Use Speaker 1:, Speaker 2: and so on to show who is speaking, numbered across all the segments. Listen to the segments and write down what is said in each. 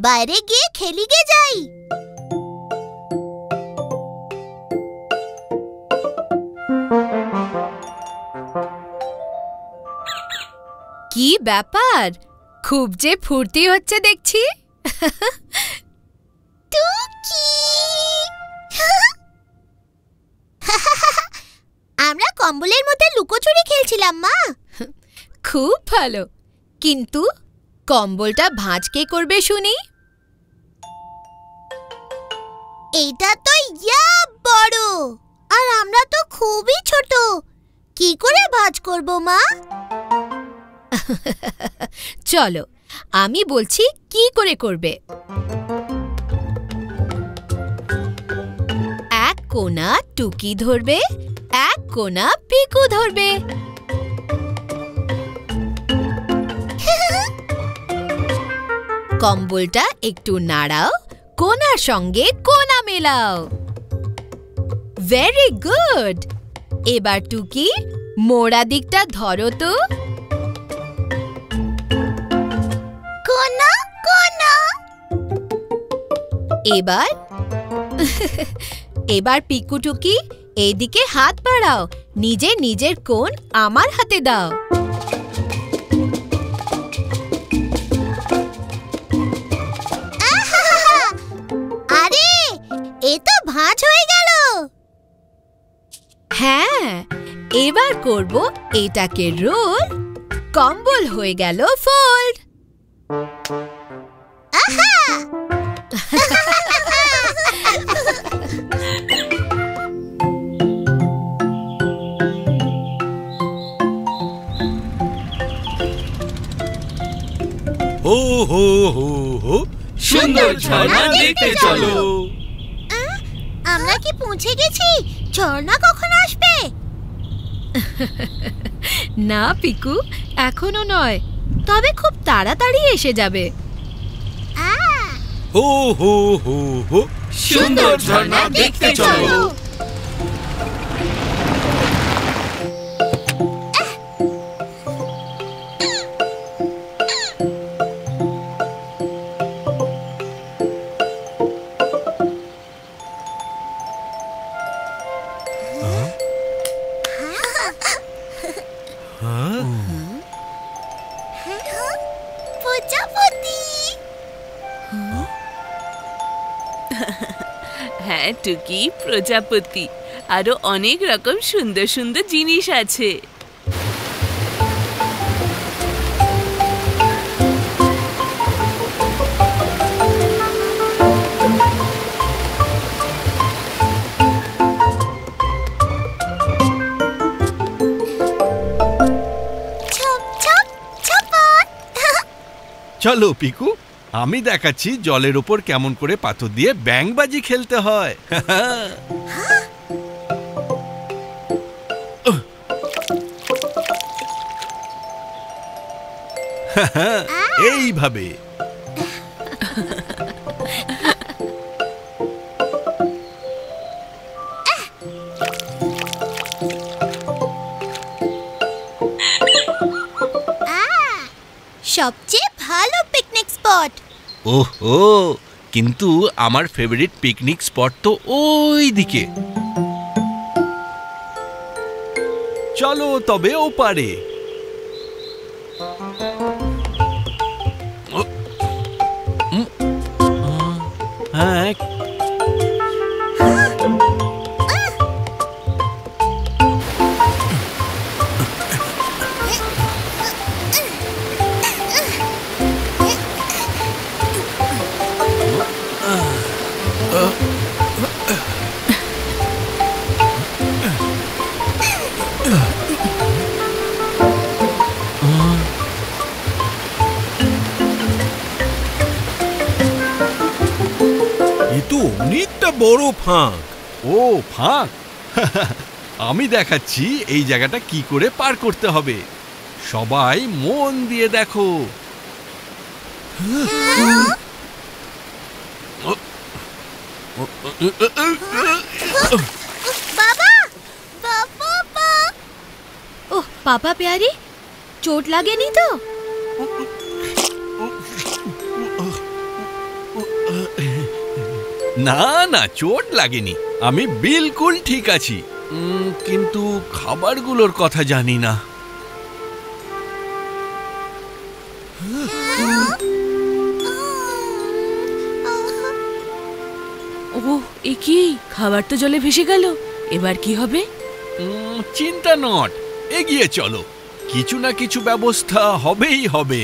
Speaker 1: বাইরে গিয়ে খেলি গে যাই।
Speaker 2: কি ব্যাপার, খুব যে ফুর্তি হচ্ছে দেখছি।
Speaker 1: আমরা কম্বলের মধ্যে লুকোচুরি খেলছিলাম মা।
Speaker 2: খুব ভালো, কিন্তু কম্বলটা ভাঁজ কে করবে শুনি?
Speaker 1: এইটা তো ইয়া বড়, আর আমরা তো খুবই ছোট, কি করে ভাঁজ করব মা?
Speaker 2: চলো আমি বলছি কি করে করবে। এক কোনা টুকি ধরবে, এক কোনা পিকু ধরবে। কম্বলটা একটু নাড়াও, কোনার সঙ্গে কোনা মেলাও। Very good. এবার টুকি মোড়া দিকটা ধরো তো।
Speaker 1: কোনা কোনা।
Speaker 2: এবার পিকু টুকি এইদিকে হাত বাড়াও, নিজে নিজের কোণ আমার হাতে দাও।
Speaker 1: আরে এ তো ভাঁজ হয়ে গেল।
Speaker 2: হ্যাঁ, এবার করব এটাকে রোল, কম্বল হয়ে গেল ফোল্ড।
Speaker 3: হো হো হো হো, সুন্দর ঝর্ণা দেখতে চলো।
Speaker 1: আমরা কি পৌঁছে গেছি? ঝর্ণা কখন আসবে?
Speaker 2: না পিকু, এখনো নয়, তবে খুব তাড়াতাড়ি এসে যাবে।
Speaker 3: হো হো হো হো, সুন্দর ঝর্ণা দেখতে চলো।
Speaker 4: হ্যাঁ টুকি, প্রজাপতি, আরো অনেক রকম সুন্দর সুন্দর জিনিস আছে।
Speaker 3: চলো পিকু, আমি দেখাচ্ছি জলের উপর কেমন করে পাথর দিয়ে ব্যাঙবাজি খেলতে হয়। এইভাবে।
Speaker 1: সবচেয়ে ভালো পিকনিক স্পট।
Speaker 3: ওহো, কিন্তু আমার ফেভারিট পিকনিক স্পট তো ওই দিকে। চলো তবে ওপারে। হ্যাঁ, অনেকটা বড় ফাঁক। ও ফাঁক, আমি দেখাচ্ছি এই জায়গাটা কি করে পার করতে হবে। সবাই মন দিয়ে দেখো।
Speaker 1: বাবা বাবা,
Speaker 2: ওহ পাপা প্যারি, চোট লাগেনি তো?
Speaker 3: না না, চোট লাগেনি, আমি বিলকুল ঠিক আছি। কিন্তু খাবারগুলোর কথা জানি না।
Speaker 4: ওহ, এ কি? খাবার তো জলে ভেসে গেল, এবার কি হবে?
Speaker 3: চিন্তা নট, এগিয়ে চলো, কিছু না কিছু ব্যবস্থা হবেই হবে।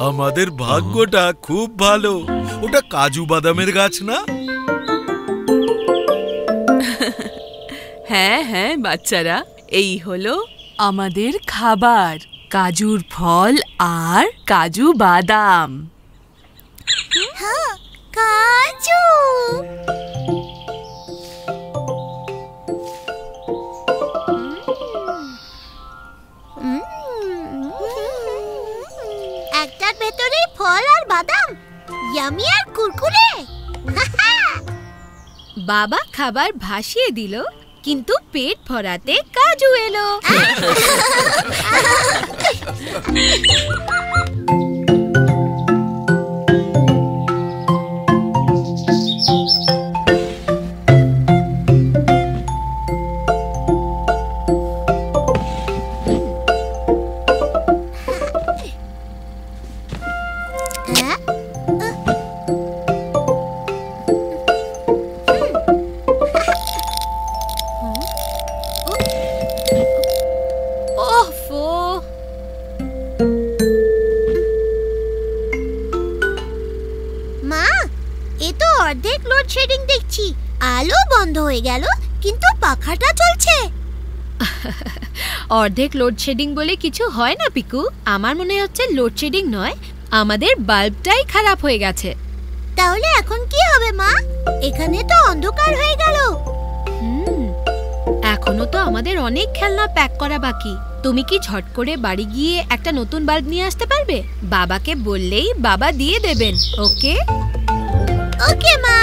Speaker 5: আমাদের ভাগ্যটা খুব ভালো। ওটা কাজু বাদামের গাছ না?
Speaker 4: হ্যাঁ হ্যাঁ বাচ্চারা, এই হলো আমাদের খাবার, কাজুর ফল আর কাজু বাদাম।
Speaker 1: কাজু। একটার ভেতরে ফল আর বাদাম, ইয়ামি আর কুরকুরে।
Speaker 2: বাবা খাবার ভাসিয়ে দিল, কিন্তু পেট ভরাতে কাজু এলো।
Speaker 1: অর্ধেক লোডশেডিং দেখছি। আলো বন্ধ হয়ে গেল, কিন্তু পাখাটা চলছে।
Speaker 2: অর্ধেক লোডশেডিং বলে কিছু হয় না পিকু। আমার মনে হচ্ছে লোডশেডিং নয়, আমাদের বাল্বটাই খারাপ হয়ে গেছে।
Speaker 1: তাহলে এখন কি হবে মা? এখানে তো অন্ধকার হয়ে গেল।
Speaker 2: এখনো তো আমাদের অনেক খেলনা প্যাক করা বাকি। তুমি কি ঝট করে বাড়ি গিয়ে একটা নতুন বাল্ব নিয়ে আসতে পারবে? বাবাকে বললেই বাবা দিয়ে দেবেন। ওকে
Speaker 1: ওকে মা।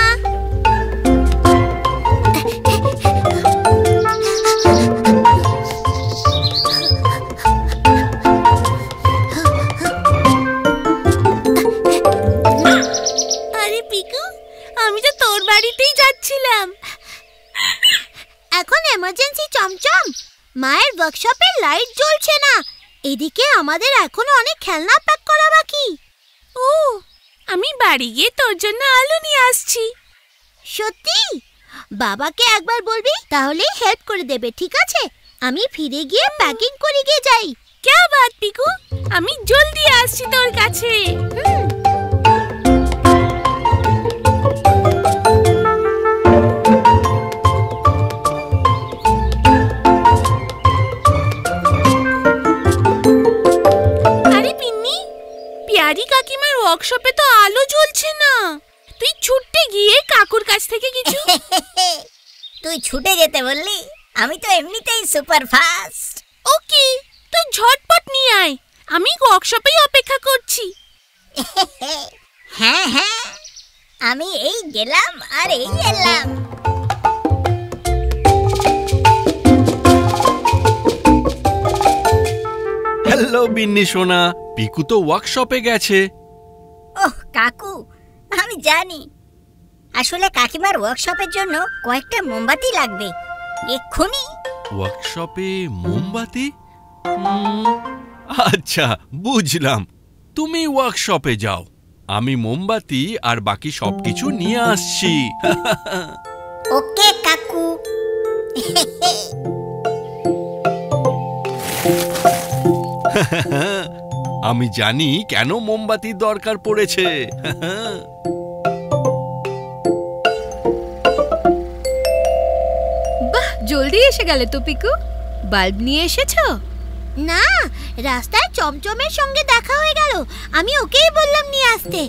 Speaker 4: আরে পিকু, আমি তো তোর বাড়িতেই যাচ্ছিলাম।
Speaker 1: এখন এমার্জেন্সি চমচম, মায়ের ওয়ার্কশপে লাইট জ্বলছে না। এদিকে আমাদের এখনো অনেক খেলনা প্যাক করা বাকি।
Speaker 4: ও, আমি বাড়ি গিয়ে তোর জন্য আলু নিয়ে আসছি।
Speaker 1: সত্যি? বাবাকে একবার বলবি, তাহলেই হেল্প করে দেবে, ঠিক আছে? আমি ফিরে গিয়ে প্যাকিং করে গিয়ে যাই।
Speaker 4: क्या बात পিকু, আমি জলদি আসছি তোর কাছে। আরে পিন্নি, পিয়ারি কাকিমার ওয়ার্কশপে তো আলো জ্বলছে না। তুই ছুটতে গিয়ে কাকুর কাছ থেকে কিছু।
Speaker 6: তুই ছুটে যেতে বললি? আমি তো এমনিতেই সুপার ফাস্ট।
Speaker 4: ওকে, তুই ঝটপট নিয়ে আয়, আমি ওয়ার্কশপেই অপেক্ষা করছি।
Speaker 6: হ্যাঁ হ্যাঁ, আমি এই গেলাম আর এই এলাম।
Speaker 3: হ্যালো বিন্নি সোনা, পিকু তো ওয়ার্কশপে গেছে।
Speaker 6: ওহ কাকু, আমি জানি। আসলে কাকিমার ওয়ার্কশপের জন্য কয়েকটা মোমবাতি লাগবে এক্ষুনি।
Speaker 3: ওয়ার্কশপে মোমবাতি? আচ্ছা বুঝলাম, তুমি ওয়ার্কশপে যাও, আমি মোমবাতি আর বাকি সবকিছু নিয়ে আসছি।
Speaker 6: ওকে কাকু।
Speaker 3: আমি জানি কেন মোমবাতির দরকার পড়েছে।
Speaker 2: বাহ, জলদি এসে গেলে তো পিকু। বাল্ব নিয়ে এসেছো?
Speaker 1: না, রাস্তায় চমচমের সঙ্গে দেখা হয়ে গেল, আমি ওকেই বললাম নিয়ে আসতে।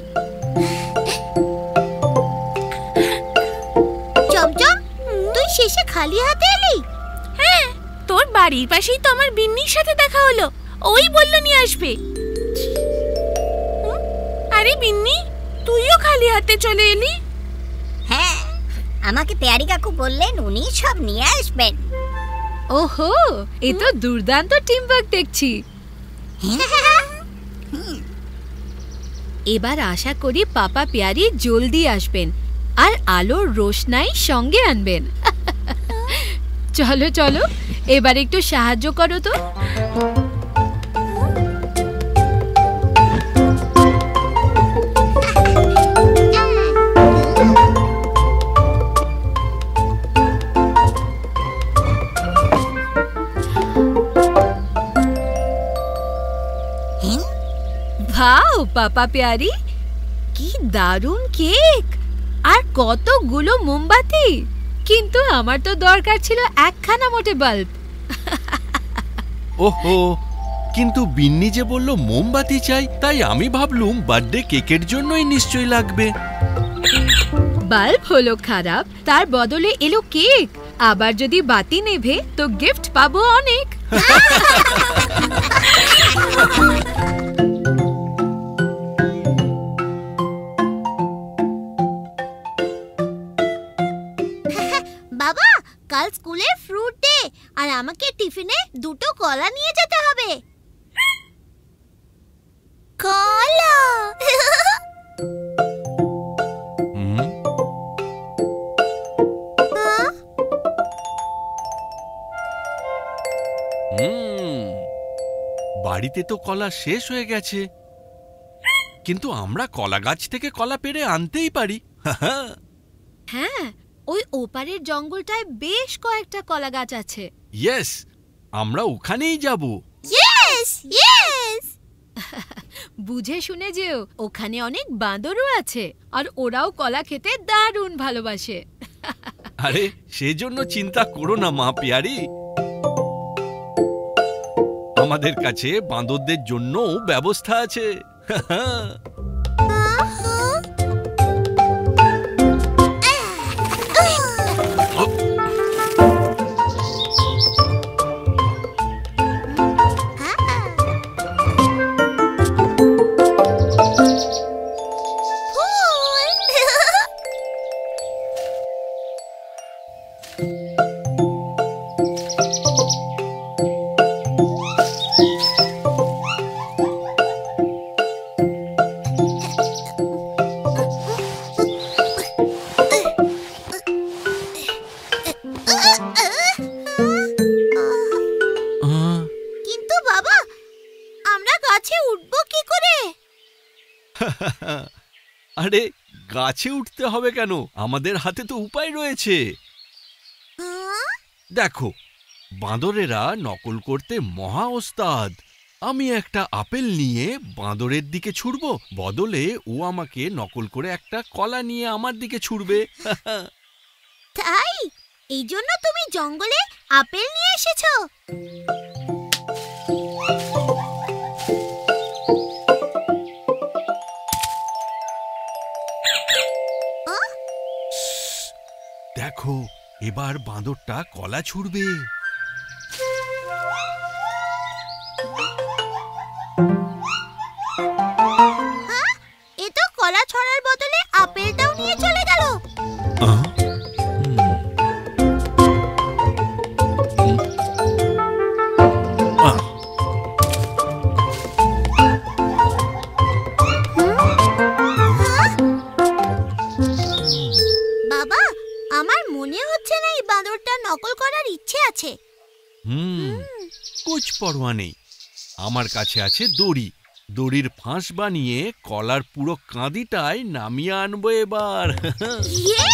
Speaker 1: চমচম, তুই শেষে খালি হাতে এলি?
Speaker 4: হ্যাঁ, তোর বাড়ির পাশেই তো আমার বিন্নির সাথে দেখা হলো, ওই বললো নিয়ে আসবে। আরে বিন্নি, তুইও খালি হাতে চলে এলি?
Speaker 6: হ্যাঁ, আমাকে পেয়ারি কাকু বললেন উনি সব নিয়ে আসবেন।
Speaker 2: ওহো, এ তো দুর্দান্ত টিম ওয়ার্ক দেখছি। এবার আশা করি পাপা পেয়ারি জলদি আসবেন আর আলোর রোশনাই সঙ্গে আনবেন। চলো চলো, এবার একটু সাহায্য করো তো। ভাও পাপা পেয়ারি, কি দারুণ কেক আর কতগুলো মোমবাতি, কিন্তু আমার তো দরকার ছিল একখানা মোটে বাল্ব।
Speaker 3: ওহো, কিন্তু বিন্নি যে বলল মোমবাতি চাই, তাই আমি ভাবলুম বার্থডে কেকের জন্যই নিশ্চয়ই লাগবে।
Speaker 2: বাল্ব হলো খারাপ, তার বদলে এলো কেক। আবার যদি বাতি নেভে তো গিফট পাবো অনেক।
Speaker 1: বাবা, কাল স্কুলে ফ্রুট ডে আর আমাকে টিফিনে 2টো কলা নিয়ে যেতে হবে। কলা?
Speaker 3: বাড়িতে তো কলা শেষ হয়ে গেছে, কিন্তু আমরা কলা গাছ থেকে কলা পেড়ে আনতেই পারি।
Speaker 2: হ্যাঁ, ওই ওপারের জঙ্গলটায় বেশ কয়েকটা কলা গাছ আছে।
Speaker 3: ইয়েস, আমরা ওখানেই যাব।
Speaker 1: Yes yes.
Speaker 2: বুঝে শুনে যেও, ওখানে অনেক বাঁদরও আছে আর ওরাও কলা খেতে দারুণ ভালোবাসে।
Speaker 3: আরে সেজন্য চিন্তা করো না মা পেয়ারি, আমাদের কাছে বাঁদরদের জন্য ব্যবস্থা আছে।
Speaker 1: কিন্তু বাবা, আমরা গাছে উঠবো কি করে?
Speaker 3: আরে গাছে উঠতে হবে কেন, আমাদের হাতে তো উপায় রয়েছে। দেখো, বাঁদরেরা নকল করতে মহা ওস্তাদ। আমি একটা আপেল নিয়ে বাঁদরের দিকে ছুড়ব, বদলে ও আমাকে নকল করে একটা কলা নিয়ে আমার দিকে ছুড়বে।
Speaker 1: তাই এই জন্য তুমি জঙ্গলে আপেল নিয়ে এসেছো?
Speaker 3: দেখো, এবার বাঁদরটা কলা ছুড়বে।
Speaker 1: এ তো কলা ছড়ার বদলে আপেলটাও নিয়ে চলে গেল। বাবা, আমার মনে হচ্ছে না এই বাঁদরটা নকল করার ইচ্ছে আছে।
Speaker 3: কুছ পরোয়া নেই, আমার কাছে আছে দড়ি। দড়ির ফাঁস বানিয়ে কলার পুরো কাঁদিটাই নামিয়ে আনবো এবার।
Speaker 1: ইয়ে!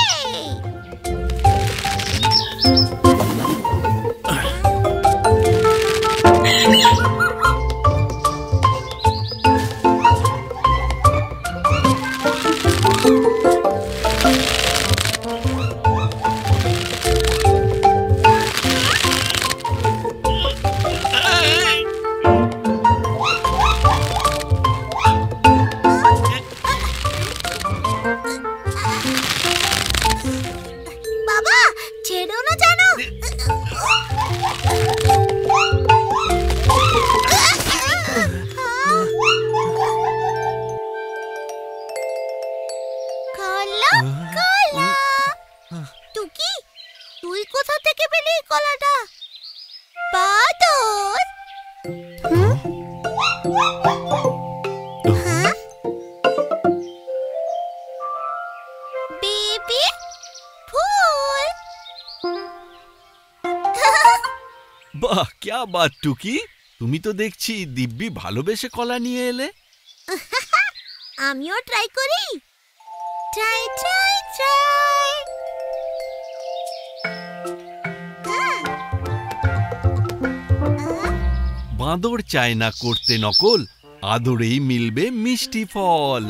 Speaker 1: বাবা, ছেড়ো না জানো। হলো কলা। টুকি, তুই কোথা থেকে পেলি এই কলাটা? বাদর। বেবি ফুল।
Speaker 3: বাহ, ক্যা বাত টুকি, তুমি তো দেখছি দিব্যি ভালোবেসে কলা নিয়ে এলে।
Speaker 1: আমিও ট্রাই করি। Try try try.
Speaker 3: বাঁদর চায় না করতে নকল, আদরেই মিলবে মিষ্টি ফল।